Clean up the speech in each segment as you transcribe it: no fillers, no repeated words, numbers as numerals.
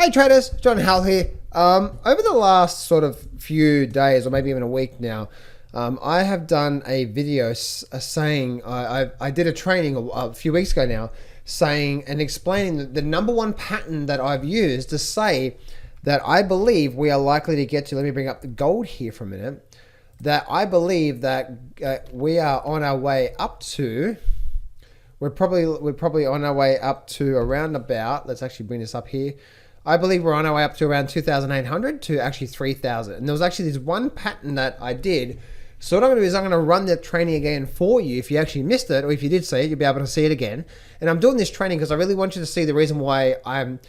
Hey traders, John Howell here. Over the last sort of few days, or maybe even a week now, I have done a video saying I did a training a few weeks ago now, saying and explaining the number one pattern that I've used to say that I believe we are likely to get to. Let me bring up the gold here for a minute. That I believe that we are on our way up to. We're probably on our way up to around about. Let's actually bring this up here. I believe we're on our way up to around 2,800 to actually 3,000. And there was actually this one pattern that I did. So what I'm going to do is I'm going to run that training again for you. If you actually missed it, or if you did see it, you'll be able to see it again. And I'm doing this training because I really want you to see the reason why I'm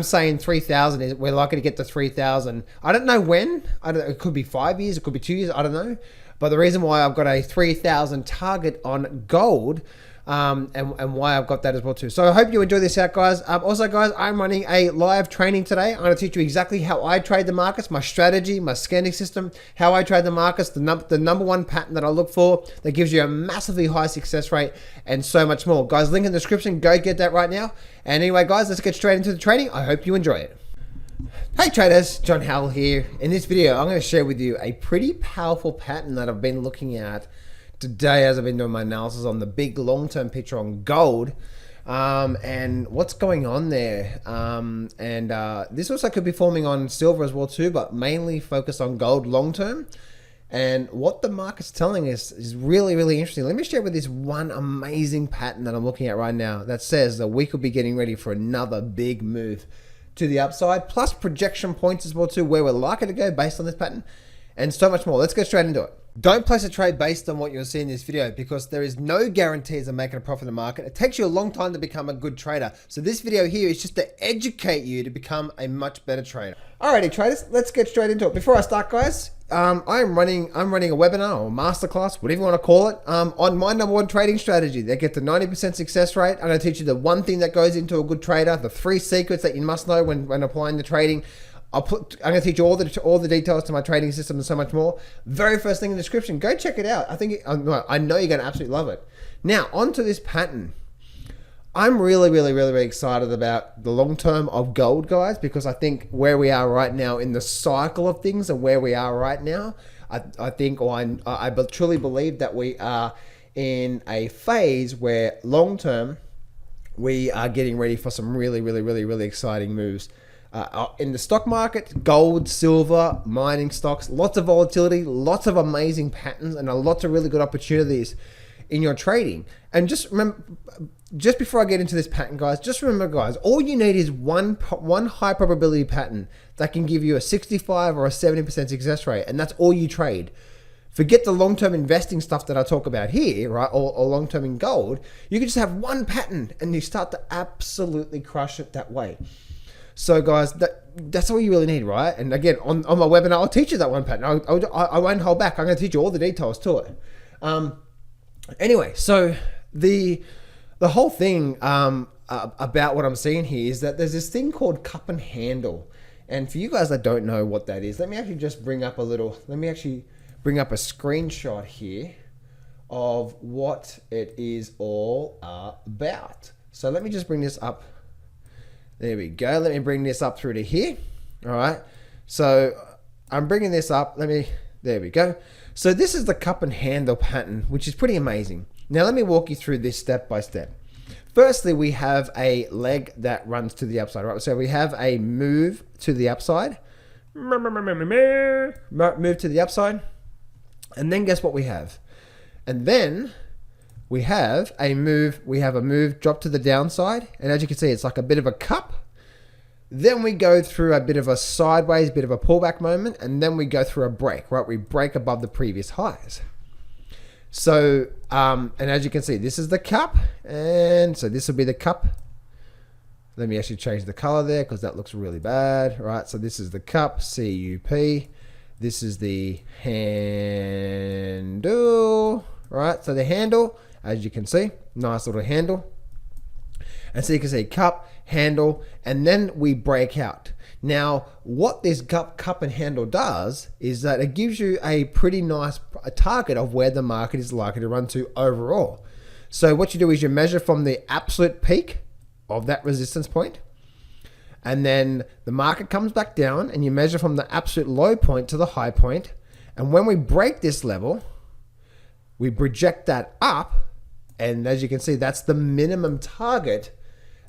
saying 3,000 is we're likely to get to 3,000. I don't know when. It could be 5 years. It could be 2 years. I don't know. But the reason why I've got a 3,000 target on gold and why I've got that as well too. So I hope you enjoy this out, guys. Also, guys, I'm running a live training today. I'm going to teach you exactly how I trade the markets, my strategy, my scanning system, how I trade the markets, the number one pattern that I look for that gives you a massively high success rate, and so much more. Guys, link in the description. Go get that right now. And anyway, guys, let's get straight into the training. I hope you enjoy it. Hey traders, John Howell here. In this video, I'm going to share with you a pretty powerful pattern that I've been looking at today as I've been doing my analysis on the big long-term picture on gold and what's going on there. This also could be forming on silver as well too, but mainly focused on gold long-term. And what the market's telling us is really, really interesting. Let me share with this one amazing pattern that I'm looking at right now that says that we could be getting ready for another big move to the upside, plus projection points as well too, where we're likely to go based on this pattern, and so much more. Let's get straight into it. Don't place a trade based on what you'll see in this video because there is no guarantees of making a profit in the market. It takes you a long time to become a good trader. So this video here is just to educate you to become a much better trader. Alrighty traders, let's get straight into it. Before I start, guys, I'm running a webinar or masterclass, whatever you want to call it, on my number one trading strategy that gets the 90% success rate. I'm going to teach you the one thing that goes into a good trader, the 3 secrets that you must know when applying the trading. I'm going to teach you all the details to my trading system and so much more. Very first thing in the description. Go check it out. I know you're going to absolutely love it. Now, onto this pattern. I'm really excited about the long term of gold, guys, because I think where we are right now in the cycle of things and where we are right now, I truly believe that we are in a phase where long term we are getting ready for some really exciting moves. In the stock market, gold, silver, mining stocks, lots of volatility, lots of amazing patterns, and lots of really good opportunities in your trading. And just remember, just before I get into this pattern, guys, just remember, guys, all you need is one high probability pattern that can give you a 65 or a 70% success rate, and that's all you trade. Forget the long-term investing stuff that I talk about here, right, or long-term in gold. You can just have one pattern, and you start to absolutely crush it that way. So guys, that's all you really need, right? And again, on my webinar, I'll teach you that one pattern. I won't hold back. I'm going to teach you all the details to it. Anyway, so the whole thing about what I'm seeing here is that there's this thing called cup and handle. And for you guys that don't know what that is, let me actually just bring up a screenshot here of what it is all about. So let me just bring this up. There we go. Let me bring this up through to here. All right. So I'm bringing this up. There we go. So this is the cup and handle pattern, which is pretty amazing. Now let me walk you through this step by step. Firstly, we have a leg that runs to the upside, right? So we have a move to the upside. Move to the upside. And then guess what we have? And then we have a move drop to the downside, and as you can see, it's like a bit of a cup. Then we go through a bit of a sideways, bit of a pullback moment, and then we go through a break, right? We break above the previous highs. So, and as you can see, this is the cup, and so this will be the cup. Let me actually change the color there because that looks really bad, right? So this is the cup, CUP. This is the handle, right? So the handle, as you can see, nice little handle. And so you can see cup, handle, and then we break out. Now, what this cup and handle does is that it gives you a pretty nice target of where the market is likely to run to overall. So what you do is you measure from the absolute peak of that resistance point, And then the market comes back down and you measure from the absolute low point to the high point. And when we break this level, we project that up. And as you can see, that's the minimum target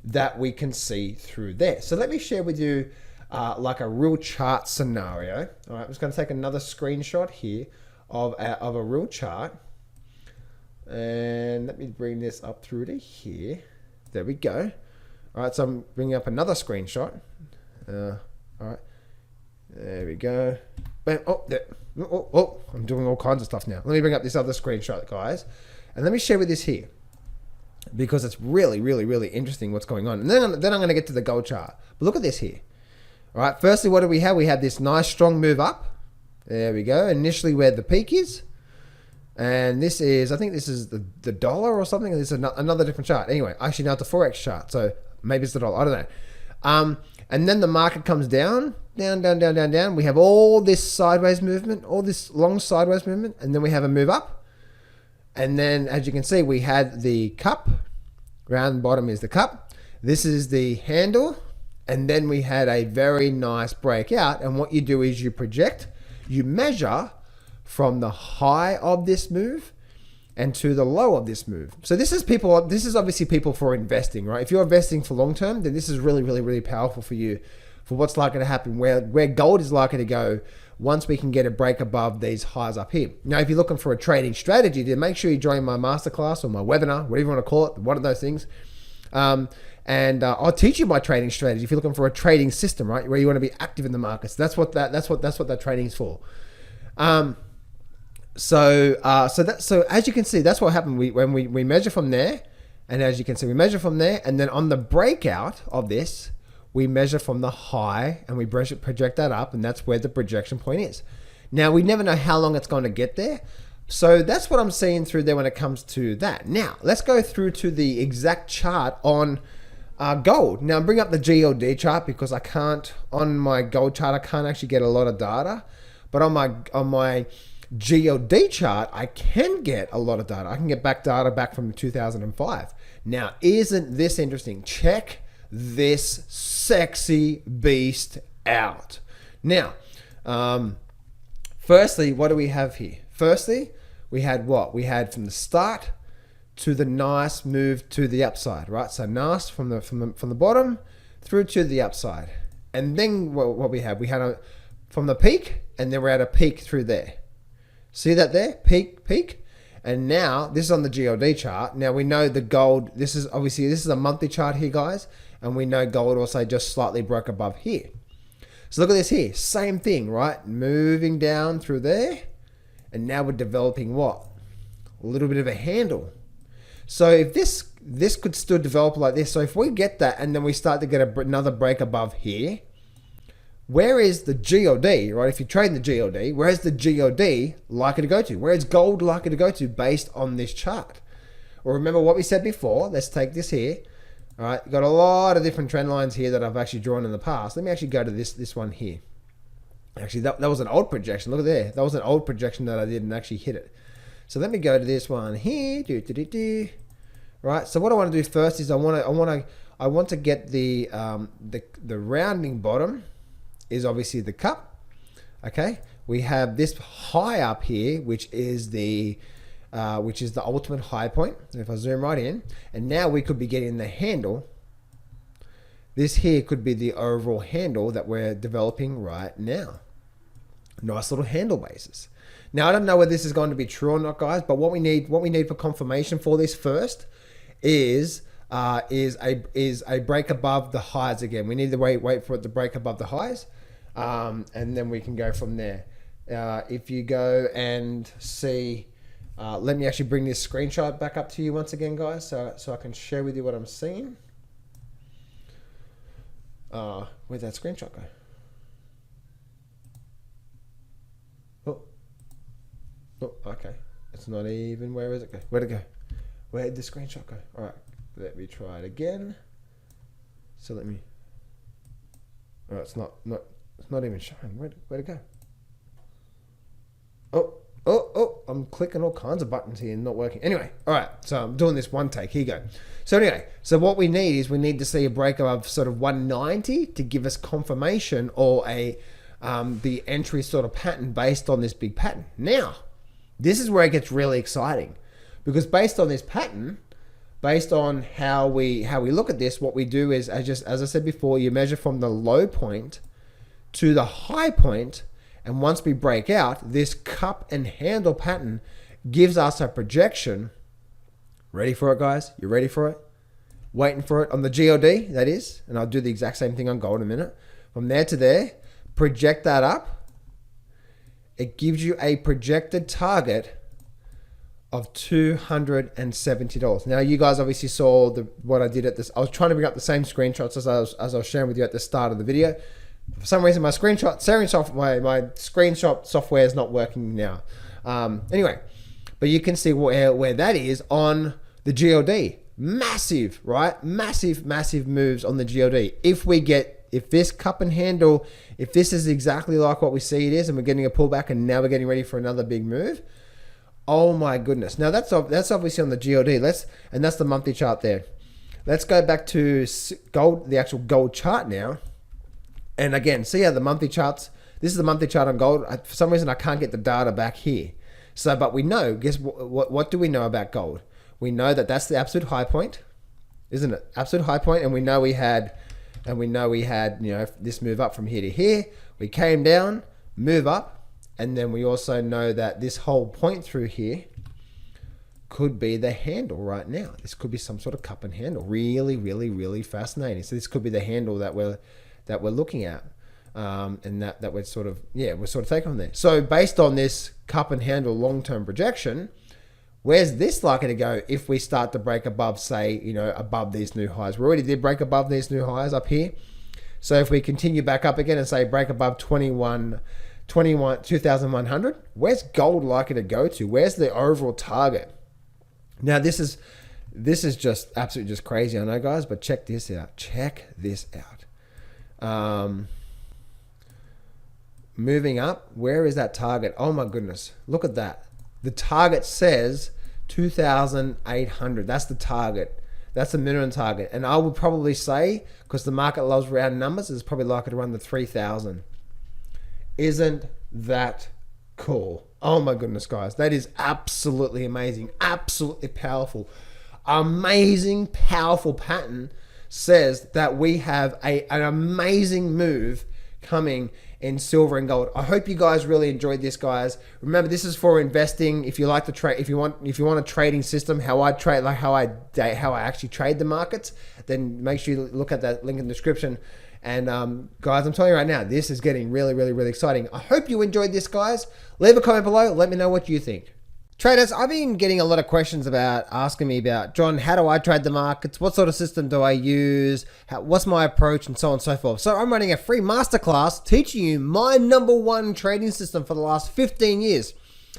that we can see through there. So let me share with you like a real chart scenario. All right, I'm just going to take another screenshot here of a real chart. And let me bring this up through to here. There we go. All right, so I'm bringing up another screenshot. All right, there we go. Bam. Oh, there. Oh, I'm doing all kinds of stuff now. Let me bring up this other screenshot, guys. And let me share with this here, because it's really, really, really interesting what's going on. And then I'm going to get to the gold chart. But look at this here. All right, firstly, what do we have? We have this nice strong move up. There we go. Initially where the peak is. And this is, I think this is the dollar or something. This is another different chart. Anyway, actually now it's a Forex chart. So maybe it's the dollar. I don't know. And then the market comes down. Down. We have all this sideways movement, all this long sideways movement. And then we have a move up. And then as you can see, we had the cup. Round bottom is the cup. This is the handle. And then we had a very nice breakout. And what you do is you project, you measure from the high of this move and to the low of this move. So this is obviously people for investing, right? If you're investing for long term, then this is really, really, really powerful for you, for what's likely to happen, where gold is likely to go once we can get a break above these highs up here. Now, if you're looking for a trading strategy, then make sure you join my masterclass or my webinar, whatever you want to call it, one of those things. And I'll teach you my trading strategy if you're looking for a trading system, right? Where you want to be active in the markets. That's what that trading is for. So as you can see, that's what happened. When we measure from there, and as you can see, we measure from there, and then on the breakout of this, we measure from the high and we project that up, and that's where the projection point is. Now, we never know how long it's going to get there. So that's what I'm seeing through there when it comes to that. Now, let's go through to the exact chart on gold. Now, bring up the GLD chart because I can't, on my gold chart, I can't actually get a lot of data. But on my GLD chart, I can get a lot of data. I can get data back from 2005. Now, isn't this interesting? Check this sexy beast out. Now, firstly, what do we have here? Firstly, we had what? We had from the start to the nice move to the upside, right? So nice from the bottom through to the upside. And then what we had from the peak, and then we're at a peak through there. See that there? Peak. And now this is on the GLD chart. Now we know the gold, this is a monthly chart here, guys. And we know gold also just slightly broke above here. So look at this here. Same thing, right? Moving down through there. And now we're developing what? A little bit of a handle. So if this could still develop like this. So if we get that and then we start to get another break above here, where is the GLD, right? If you trade in the GLD, where is the GLD likely to go to? Where is gold likely to go to based on this chart? Well, remember what we said before. Let's take this here. All right, got a lot of different trend lines here that I've actually drawn in the past. Let me actually go to this one here. Actually, that was an old projection. Look at there. That was an old projection that I didn't actually hit it. So let me go to this one here. Right. So what I want to do first is I want to get the rounding bottom is obviously the cup. Okay. We have this high up here, which is the ultimate high point. If I zoom right in, and now we could be getting the handle. This here could be the overall handle that we're developing right now. Nice little handle basis. Now I don't know whether this is going to be true or not, guys, but what we need for confirmation for this first is a break above the highs again. We need to wait for it to break above the highs, and then we can go from there. If you go and see. Let me actually bring this screenshot back up to you once again, guys, so I can share with you what I'm seeing. Where'd that screenshot go? Oh, okay. It's not even. Where is it go? Where'd it go? Where did the screenshot go? All right, let me try it again. So let me. Oh, it's not even showing. Where'd it go? Oh. I'm clicking all kinds of buttons here and not working. Anyway, all right. So I'm doing this one take. Here you go. So anyway, so what we need is we need to see a break above sort of 190 to give us confirmation or the entry sort of pattern based on this big pattern. Now, this is where it gets really exciting, because based on this pattern, based on how we look at this, what we do is, as I said before, you measure from the low point to the high point, and once we break out, this cup and handle pattern gives us a projection. Ready for it, guys? You ready for it? Waiting for it on the GLD, that is, and I'll do the exact same thing on gold in a minute. From there to there, project that up. It gives you a projected target of $270. Now, you guys obviously saw what I did at this. I was trying to bring up the same screenshots as I was sharing with you at the start of the video. For some reason, my screenshot software is not working now. Anyway, but you can see where that is on the GLD. Massive, right? Massive moves on the GLD. If this cup and handle, if this is exactly like what we see it is, and we're getting a pullback, and now we're getting ready for another big move. Oh my goodness. Now that's obviously on the GLD. And that's the monthly chart there. Let's go back to gold, the actual gold chart now. And again, see how the monthly charts, this is the monthly chart on gold. For some reason, I can't get the data back here. So, but we know, guess what do we know about gold? We know that that's the absolute high point, isn't it? Absolute high point. And we know we had, this move up from here to here. We came down, move up. And then we also know that this whole point through here could be the handle right now. This could be some sort of cup and handle. Really fascinating. So this could be the handle that we're looking at, and that we're sort of taking on there. So based on this cup and handle long-term projection, where's this likely to go if we start to break above, say, above these new highs? We already did break above these new highs up here. So if we continue back up again and say break above 2,100, where's gold likely to go to? Where's the overall target? Now this is just absolutely just crazy, I know, guys, but check this out. Moving up, where is that target? Oh my goodness, look at that. The target says 2,800. That's the target. That's the minimum target. And I would probably say, because the market loves round numbers, it's probably likely to run the 3,000. Isn't that cool? Oh my goodness, guys. That is absolutely amazing. Absolutely powerful. Amazing, powerful pattern says that we have an amazing move coming in silver and gold. I hope you guys really enjoyed this, guys. Remember, this is for investing. If you like to trade, if you want a trading system, how I trade, like how I actually trade the markets, then make sure you look at that link in the description. And guys, I'm telling you right now, this is getting really exciting. I hope you enjoyed this, guys. Leave a comment below. Let me know what you think. Traders, I've been getting a lot of questions asking me about, John, how do I trade the markets? What sort of system do I use? What's my approach, and so on and so forth. So I'm running a free masterclass teaching you my #1 trading system for the last 15 years.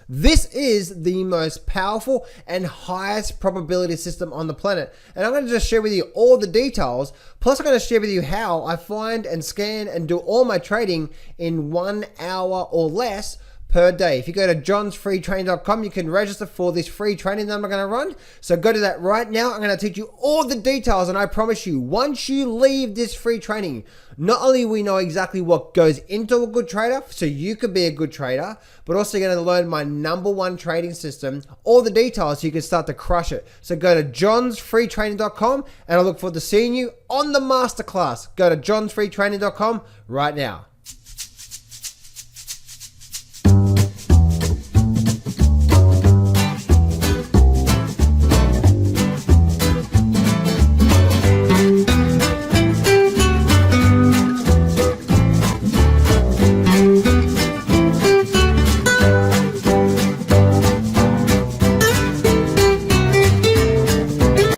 This is the most powerful and highest probability system on the planet. And I'm going to just share with you all the details. Plus, I'm going to share with you how I find and scan and do all my trading in 1 hour or less per day. If you go to johnsfreetraining.com, you can register for this free training that I'm going to run. So go to that right now. I'm going to teach you all the details, and I promise you, once you leave this free training, not only will we know exactly what goes into a good trader, so you could be a good trader, but also you're going to learn my #1 trading system, all the details so you can start to crush it. So go to johnsfreetraining.com, and I look forward to seeing you on the masterclass. Go to johnsfreetraining.com right now.